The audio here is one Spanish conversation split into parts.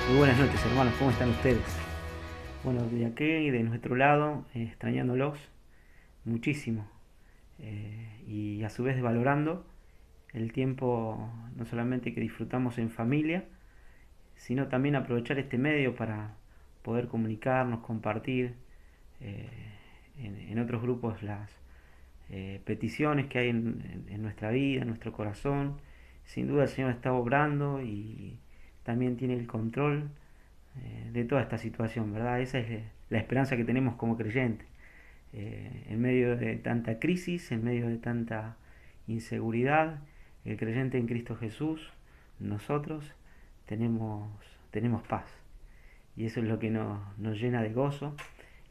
Muy buenas noches, hermanos, ¿cómo están ustedes? Bueno, de aquí y de nuestro lado, extrañándolos muchísimo, y a su vez valorando el tiempo no solamente que disfrutamos en familia, sino también aprovechar este medio para poder comunicarnos, compartir eh, en otros grupos las peticiones que hay en nuestra vida, en nuestro corazón. Sin duda el Señor está obrando y también tiene el control de toda esta situación, ¿verdad? Esa es la esperanza que tenemos como creyentes. En medio de tanta crisis, en medio de tanta inseguridad, el creyente en Cristo Jesús, nosotros tenemos, tenemos paz. Y eso es lo que nos llena de gozo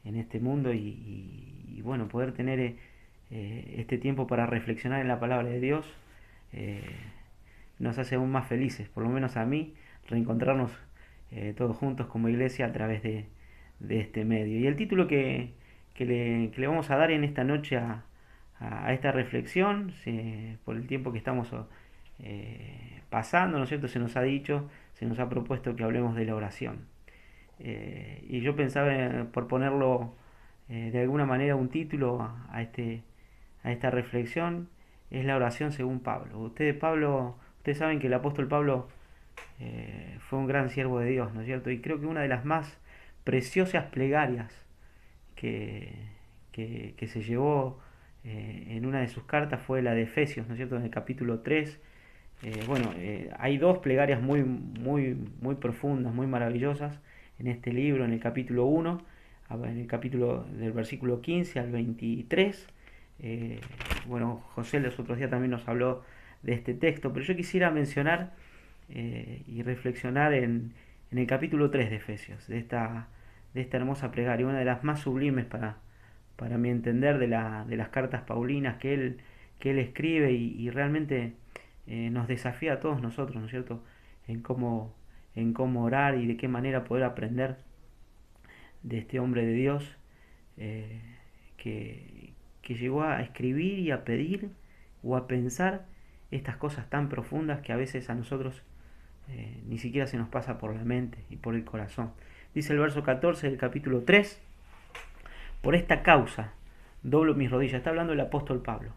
en este mundo y bueno, poder tener este tiempo para reflexionar en la palabra de Dios eh, nos hace aún más felices, por lo menos a mí, reencontrarnos todos juntos como iglesia a través de este medio. Y el título que le vamos a dar en esta noche a esta reflexión, por el tiempo que estamos pasando, ¿no es cierto? Se nos ha dicho, se nos ha propuesto que hablemos de la oración. Y yo pensaba por ponerlo de alguna manera un título a esta reflexión, es la oración según Pablo. Ustedes saben que el apóstol Pablo fue un gran siervo de Dios, ¿no es cierto? Y creo que una de las más preciosas plegarias que, que se llevó en una de sus cartas fue la de Efesios, ¿no es cierto? En el capítulo 3. Hay dos plegarias muy profundas, muy maravillosas en este libro, en el capítulo 1, en el capítulo del versículo 15 al 23. José los otros días también nos habló de este texto, pero yo quisiera mencionar y reflexionar en el capítulo 3 de Efesios, de esta hermosa plegaria, una de las más sublimes para mi entender de las cartas paulinas que él escribe y realmente nos desafía a todos nosotros, ¿no es cierto?, en cómo orar y de qué manera poder aprender de este hombre de Dios eh, que llegó a escribir y a pedir o a pensar estas cosas tan profundas que a veces a nosotros ni siquiera se nos pasa por la mente y por el corazón. Dice el verso 14 del capítulo 3, por esta causa doblo mis rodillas. Está hablando el apóstol Pablo.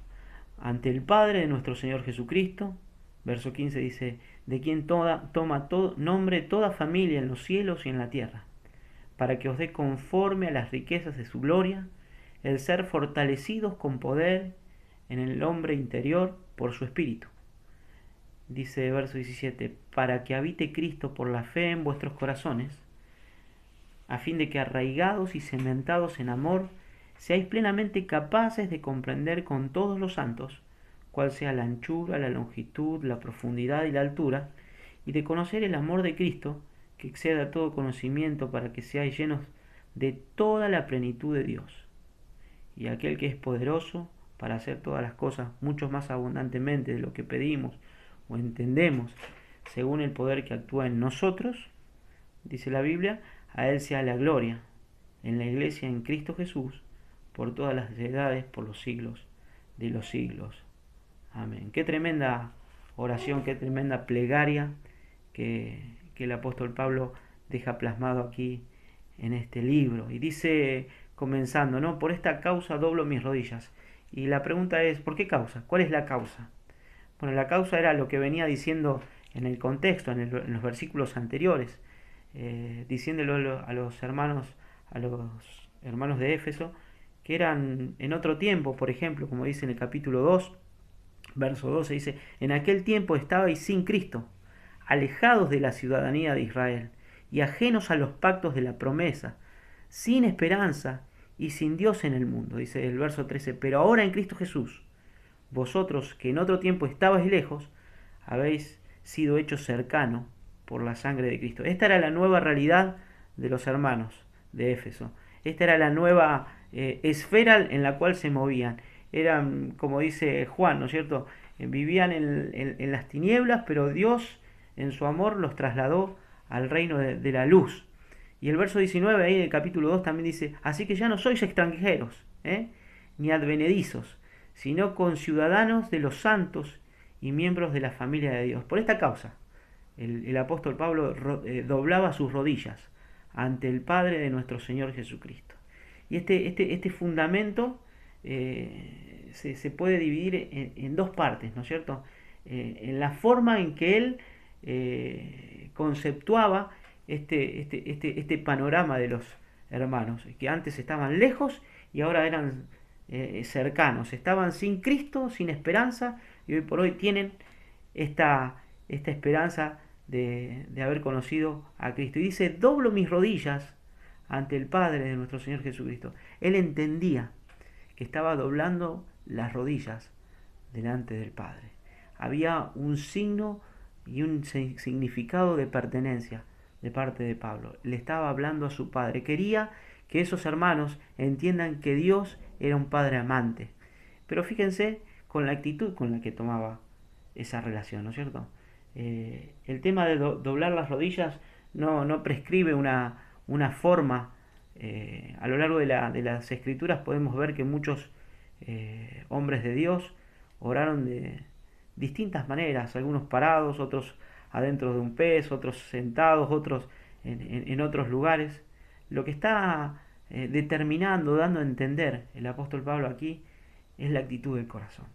Ante el Padre de nuestro Señor Jesucristo, verso 15 dice, de quien toma todo nombre toda familia en los cielos y en la tierra, para que os dé conforme a las riquezas de su gloria, el ser fortalecidos con poder en el hombre interior por su espíritu. Dice verso 17, para que habite Cristo por la fe en vuestros corazones, a fin de que arraigados y cementados en amor, seáis plenamente capaces de comprender con todos los santos cuál sea la anchura, la longitud, la profundidad y la altura, y de conocer el amor de Cristo, que exceda a todo conocimiento, para que seáis llenos de toda la plenitud de Dios. Y aquel que es poderoso para hacer todas las cosas mucho más abundantemente de lo que pedimos o entendemos, según el poder que actúa en nosotros, dice la Biblia, a Él sea la gloria, en la iglesia, en Cristo Jesús, por todas las edades, por los siglos de los siglos. Amén. Qué tremenda oración, qué tremenda plegaria que el apóstol Pablo deja plasmado aquí en este libro. Y dice, comenzando, ¿no? Por esta causa doblo mis rodillas. Y la pregunta es, ¿por qué causa? ¿Cuál es la causa? Bueno, la causa era lo que venía diciendo en el contexto, en los versículos anteriores, diciéndolo a los hermanos de Éfeso, que eran en otro tiempo, por ejemplo, como dice en el capítulo 2, verso 12, dice, en aquel tiempo estabais sin Cristo, alejados de la ciudadanía de Israel y ajenos a los pactos de la promesa, sin esperanza y sin Dios en el mundo, dice el verso 13, pero ahora en Cristo Jesús, vosotros que en otro tiempo estabais lejos, habéis sido hechos cercanos por la sangre de Cristo. Esta era la nueva realidad de los hermanos de Éfeso. Esta era la nueva esfera en la cual se movían. Eran, como dice Juan, ¿no es cierto? Vivían en las tinieblas, pero Dios en su amor los trasladó al reino de la luz. Y el verso 19 ahí del capítulo 2 también dice, así que ya no sois extranjeros, ni advenedizos, sino conciudadanos de los santos y miembros de la familia de Dios. Por esta causa el apóstol Pablo doblaba sus rodillas ante el Padre de nuestro Señor Jesucristo. Y este fundamento se puede dividir en dos partes, ¿no es cierto? En la forma en que él conceptuaba este panorama de los hermanos, que antes estaban lejos y ahora eran cercanos, estaban sin Cristo, sin esperanza, y hoy por hoy tienen esta esperanza de haber conocido a Cristo. Y dice, doblo mis rodillas ante el Padre de nuestro Señor Jesucristo. Él entendía que estaba doblando las rodillas delante del Padre. Había un signo y un significado de pertenencia de parte de Pablo. Le estaba hablando a su Padre. Quería que esos hermanos entiendan que Dios era un Padre amante. Pero fíjense con la actitud con la que tomaba esa relación, ¿no es cierto? El tema de doblar las rodillas no prescribe una forma. A lo largo de las escrituras podemos ver que muchos hombres de Dios oraron de distintas maneras, algunos parados, otros adentro de un pez, otros sentados, otros en otros lugares. Lo que está determinando, dando a entender el apóstol Pablo aquí, es la actitud del corazón.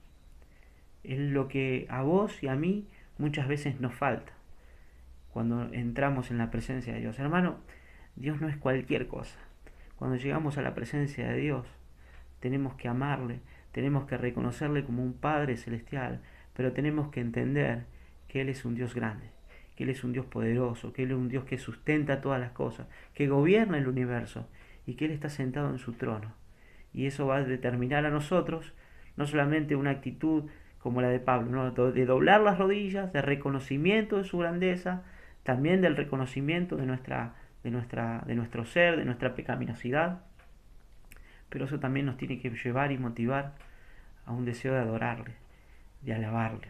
Es lo que a vos y a mí muchas veces nos falta cuando entramos en la presencia de Dios. Hermano, Dios no es cualquier cosa. Cuando llegamos a la presencia de Dios, tenemos que amarle, tenemos que reconocerle como un Padre celestial, pero tenemos que entender que Él es un Dios grande, que Él es un Dios poderoso, que Él es un Dios que sustenta todas las cosas, que gobierna el universo y que Él está sentado en su trono. Y eso va a determinar a nosotros no solamente una actitud como la de Pablo, ¿no? De doblar las rodillas, de reconocimiento de su grandeza, también del reconocimiento de nuestro ser, de nuestra pecaminosidad, pero eso también nos tiene que llevar y motivar a un deseo de adorarle, de alabarle.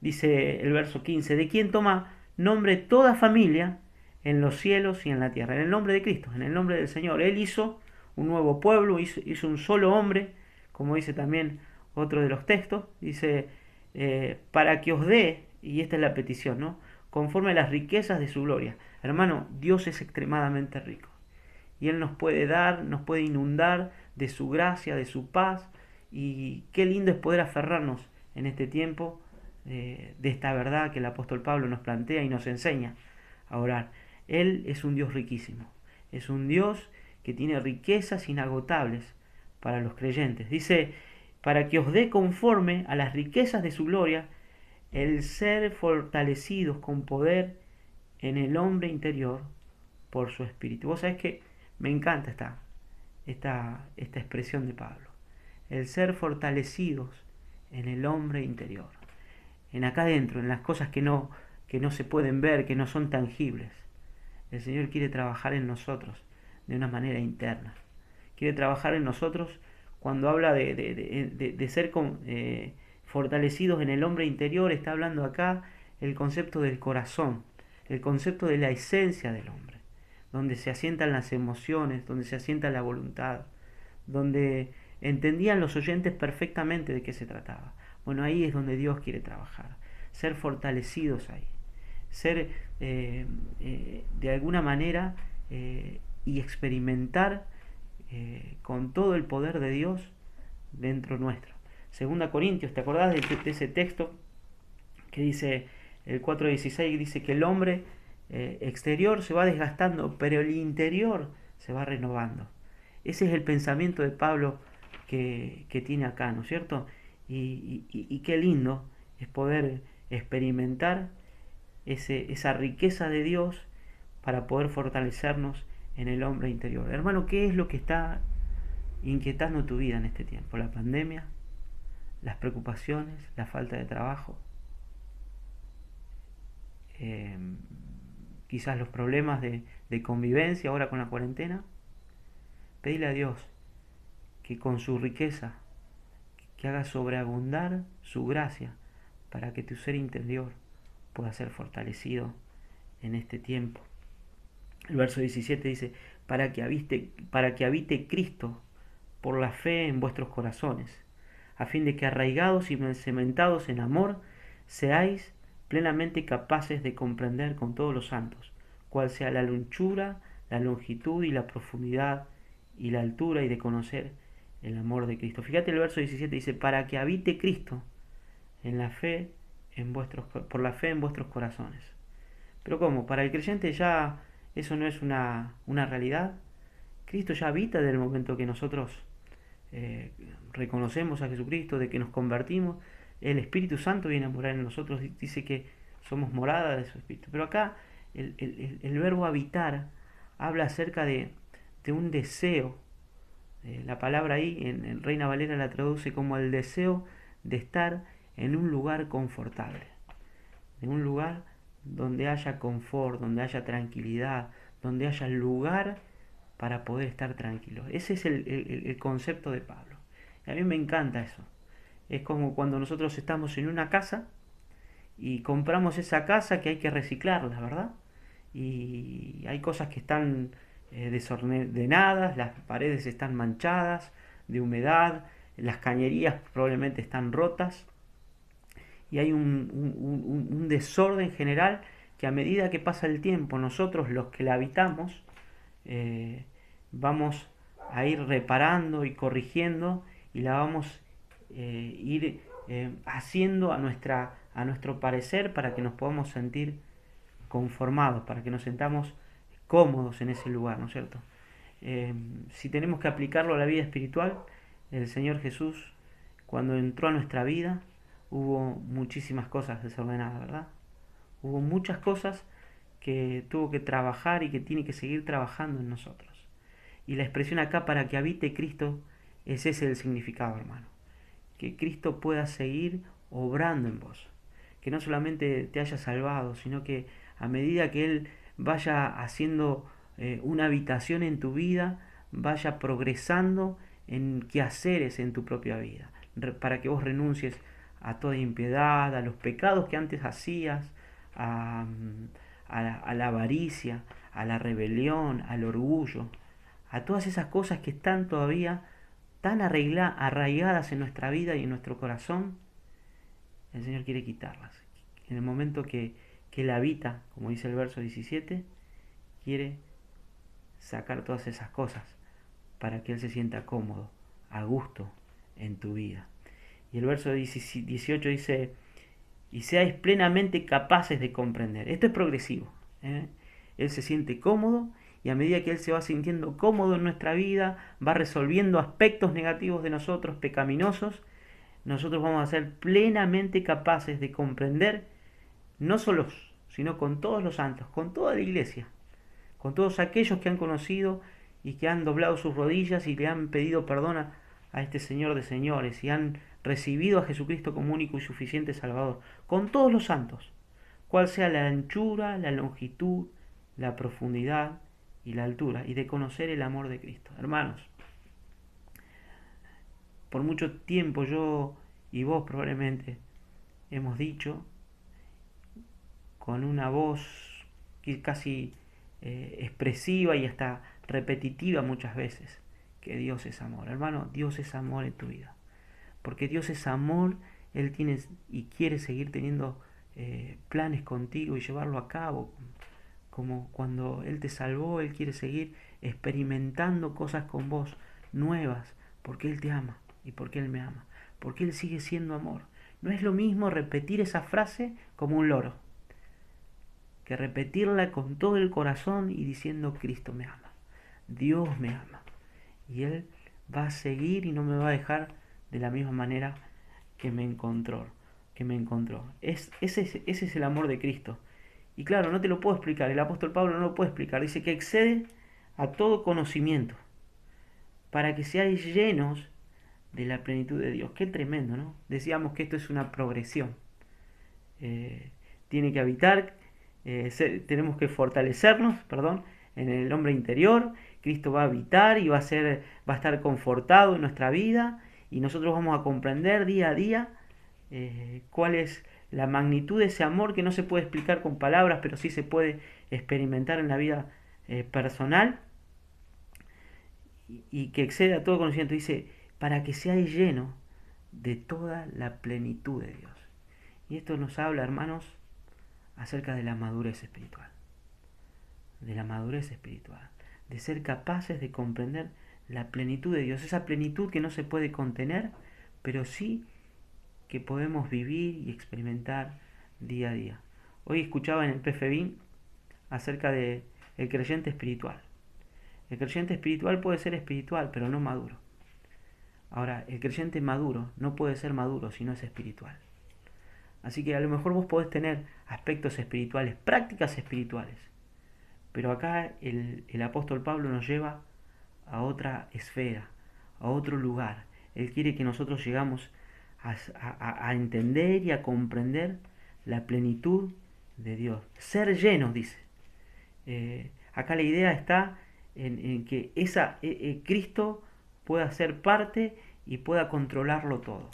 Dice el verso 15, de quien toma nombre toda familia en los cielos y en la tierra, en el nombre de Cristo, en el nombre del Señor. Él hizo un nuevo pueblo, hizo un solo hombre, como dice también otro de los textos, dice, para que os dé, y esta es la petición, ¿no? Conforme a las riquezas de su gloria. Hermano, Dios es extremadamente rico. Y Él nos puede dar, nos puede inundar de su gracia, de su paz. Y qué lindo es poder aferrarnos en este tiempo de esta verdad que el apóstol Pablo nos plantea y nos enseña a orar. Él es un Dios riquísimo. Es un Dios que tiene riquezas inagotables para los creyentes. Dice, para que os dé conforme a las riquezas de su gloria el ser fortalecidos con poder en el hombre interior por su espíritu. Vos sabés que me encanta esta expresión de Pablo. El ser fortalecidos en el hombre interior. En acá adentro, en las cosas que no se pueden ver, que no son tangibles. El Señor quiere trabajar en nosotros de una manera interna. Quiere trabajar en nosotros cuando habla de ser fortalecidos en el hombre interior. Está hablando acá el concepto del corazón, el concepto de la esencia del hombre, donde se asientan las emociones, donde se asienta la voluntad, donde entendían los oyentes perfectamente de qué se trataba. Bueno, ahí es donde Dios quiere trabajar, ser fortalecidos ahí, ser de alguna manera y experimentar con todo el poder de Dios dentro nuestro. Segunda Corintios, ¿te acordás de ese texto que dice, el 4:16, dice que el hombre exterior se va desgastando, pero el interior se va renovando? Ese es el pensamiento de Pablo que tiene acá, ¿no es cierto? Y qué lindo es poder experimentar esa riqueza de Dios para poder fortalecernos en el hombre interior. Hermano, ¿qué es lo que está inquietando tu vida en este tiempo? ¿La pandemia? ¿Las preocupaciones? ¿La falta de trabajo? Quizás los problemas de convivencia ahora con la cuarentena. Pedile a Dios que con su riqueza, que haga sobreabundar su gracia para que tu ser interior pueda ser fortalecido en este tiempo. El verso 17 dice, para que habite Cristo por la fe en vuestros corazones, a fin de que arraigados y cementados en amor, seáis plenamente capaces de comprender con todos los santos cuál sea la anchura, la longitud y la profundidad y la altura, y de conocer el amor de Cristo. Fíjate el verso 17, dice, para que habite Cristo en la fe por la fe en vuestros corazones. Pero ¿cómo? Para el creyente ya eso no es una realidad. Cristo ya habita desde el momento que nosotros reconocemos a Jesucristo, de que nos convertimos. El Espíritu Santo viene a morar en nosotros, dice que somos morada de su Espíritu. Pero acá el verbo habitar habla acerca de un deseo. La palabra ahí en Reina Valera la traduce como el deseo de estar en un lugar confortable, en un lugar donde haya confort, donde haya tranquilidad, donde haya lugar para poder estar tranquilo. Ese es el concepto de Pablo. Y a mí me encanta eso. Es como cuando nosotros estamos en una casa y compramos esa casa que hay que reciclarla, ¿verdad? Y hay cosas que están desordenadas, las paredes están manchadas de humedad, las cañerías probablemente están rotas, y hay un desorden general que a medida que pasa el tiempo, nosotros los que la habitamos, eh, vamos a ir reparando y corrigiendo, y la vamos ir haciendo a nuestro parecer, para que nos podamos sentir conformados, para que nos sentamos cómodos en ese lugar, ¿no es cierto? Si tenemos que aplicarlo a la vida espiritual, el Señor Jesús, cuando entró a nuestra vida, hubo muchísimas cosas desordenadas, ¿verdad? Hubo muchas cosas que tuvo que trabajar y que tiene que seguir trabajando en nosotros. Y la expresión acá, para que habite Cristo, es ese el significado, hermano. Que Cristo pueda seguir obrando en vos. Que no solamente te haya salvado, sino que a medida que Él vaya haciendo una habitación en tu vida, vaya progresando en quehaceres en tu propia vida. Para que vos renuncies a toda impiedad, a los pecados que antes hacías, a, a la avaricia, a la rebelión, al orgullo, a todas esas cosas que están todavía tan arraigadas en nuestra vida y en nuestro corazón. El Señor quiere quitarlas. En el momento que Él habita, como dice el verso 17, quiere sacar todas esas cosas para que Él se sienta cómodo, a gusto en tu vida. Y el verso 18 dice, y seáis plenamente capaces de comprender. Esto es progresivo. Él se siente cómodo, y a medida que Él se va sintiendo cómodo en nuestra vida, va resolviendo aspectos negativos de nosotros, pecaminosos, nosotros vamos a ser plenamente capaces de comprender, no solos, sino con todos los santos, con toda la iglesia, con todos aquellos que han conocido y que han doblado sus rodillas y le han pedido perdón a este Señor de señores, y han recibido a Jesucristo como único y suficiente Salvador, con todos los santos, cuál sea la anchura, la longitud, la profundidad y la altura, y de conocer el amor de Cristo. Hermanos, por mucho tiempo yo y vos probablemente hemos dicho con una voz casi expresiva y hasta repetitiva muchas veces, que Dios es amor. Hermano, Dios es amor en tu vida. Porque Dios es amor, Él tiene y quiere seguir teniendo planes contigo y llevarlo a cabo. Como cuando Él te salvó, Él quiere seguir experimentando cosas con vos nuevas, porque Él te ama y porque Él me ama, porque Él sigue siendo amor. No es lo mismo repetir esa frase como un loro, que repetirla con todo el corazón y diciendo: Cristo me ama, Dios me ama, y Él va a seguir y no me va a dejar de la misma manera que me encontró. Ese es el amor de Cristo. Y claro, no te lo puedo explicar, el apóstol Pablo no lo puede explicar, dice que excede a todo conocimiento, para que seáis llenos de la plenitud de Dios. Qué tremendo, ¿no? Decíamos que esto es una progresión. Tiene que habitar, tenemos que fortalecernos, perdón, en el hombre interior. Cristo va a habitar y va a estar confortado en nuestra vida, y nosotros vamos a comprender día a día cuál es la magnitud de ese amor, que no se puede explicar con palabras, pero sí se puede experimentar en la vida personal, y que excede a todo conocimiento. Dice, para que seáis llenos de toda la plenitud de Dios. Y esto nos habla, hermanos, acerca de la madurez espiritual. De la madurez espiritual. De ser capaces de comprender la plenitud de Dios. Esa plenitud que no se puede contener, pero sí que podemos vivir y experimentar día a día. Hoy escuchaba en el PFB acerca de el creyente espiritual. El creyente espiritual puede ser espiritual, pero no maduro. Ahora, el creyente maduro no puede ser maduro si no es espiritual. Así que a lo mejor vos podés tener aspectos espirituales, prácticas espirituales, pero acá el apóstol Pablo nos lleva a otra esfera, a otro lugar. Él quiere que nosotros llegamos a entender y a comprender la plenitud de Dios. Ser llenos, dice. Acá la idea está en que Cristo pueda ser parte y pueda controlarlo todo.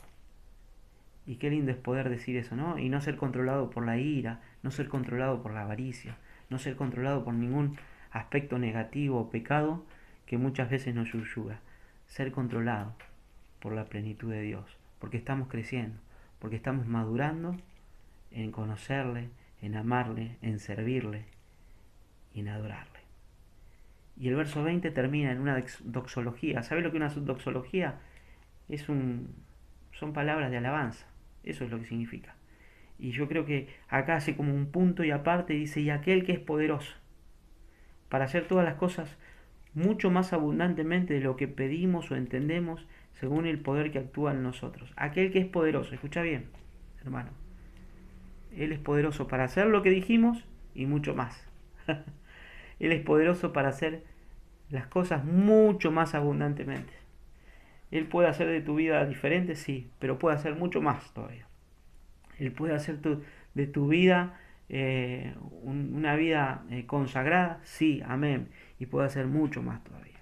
Y qué lindo es poder decir eso, ¿no? Y no ser controlado por la ira, no ser controlado por la avaricia, no ser controlado por ningún aspecto negativo o pecado que muchas veces nos subyuga. Ser controlado por la plenitud de Dios, porque estamos creciendo, porque estamos madurando en conocerle, en amarle, en servirle y en adorarle. Y el verso 20 termina en una doxología. ¿Sabe lo que es una doxología? Son palabras de alabanza. Eso es lo que significa. Y yo creo que acá hace como un punto y aparte dice, y aquel que es poderoso para hacer todas las cosas mucho más abundantemente de lo que pedimos o entendemos según el poder que actúa en nosotros. Aquel que es poderoso, escucha bien, hermano. Él es poderoso para hacer lo que dijimos y mucho más. Él es poderoso para hacer las cosas mucho más abundantemente. Él puede hacer de tu vida diferente, sí, pero puede hacer mucho más todavía. Él puede hacer de tu vida una vida consagrada, sí, amén, y puede hacer mucho más todavía.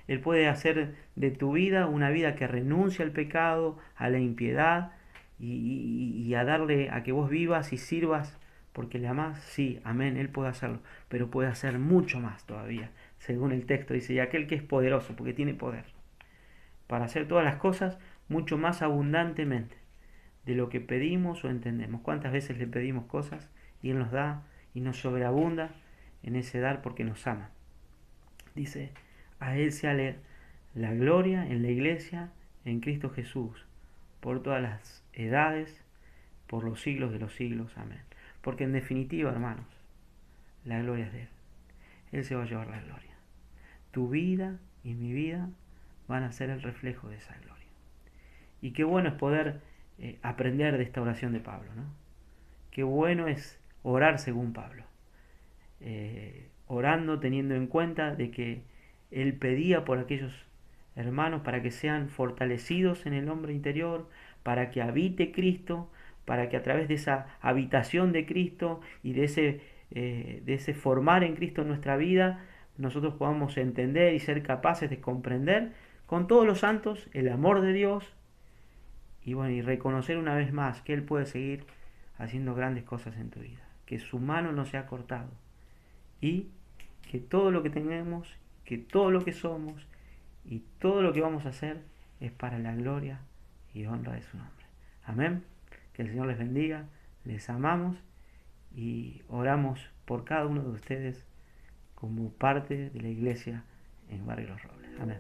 Él puede hacer de tu vida una vida que renuncia al pecado, a la impiedad y a darle a que vos vivas y sirvas porque le amás, sí, amén, Él puede hacerlo, pero puede hacer mucho más todavía, según el texto dice, y aquel que es poderoso, porque tiene poder, para hacer todas las cosas mucho más abundantemente de lo que pedimos o entendemos. ¿Cuántas veces le pedimos cosas y Él nos da y nos sobreabunda en ese dar porque nos ama? Dice, a Él sea la gloria en la iglesia, en Cristo Jesús, por todas las edades, por los siglos de los siglos. Amén. Porque en definitiva, hermanos, la gloria es de Él. Él se va a llevar la gloria. Tu vida y mi vida van a ser el reflejo de esa gloria. Y qué bueno es poder aprender de esta oración de Pablo, ¿no? Qué bueno es orar según Pablo. Orando teniendo en cuenta de que él pedía por aquellos hermanos para que sean fortalecidos en el hombre interior, para que habite Cristo, para que a través de esa habitación de Cristo y de ese formar en Cristo nuestra vida, nosotros podamos entender y ser capaces de comprender con todos los santos el amor de Dios y bueno, y reconocer una vez más que Él puede seguir haciendo grandes cosas en tu vida, que su mano no se ha cortado y que todo lo que tenemos, que todo lo que somos y todo lo que vamos a hacer es para la gloria y honra de su nombre. Amén. Que el Señor les bendiga, les amamos y oramos por cada uno de ustedes como parte de la iglesia en Barrio Los Robles. Amén.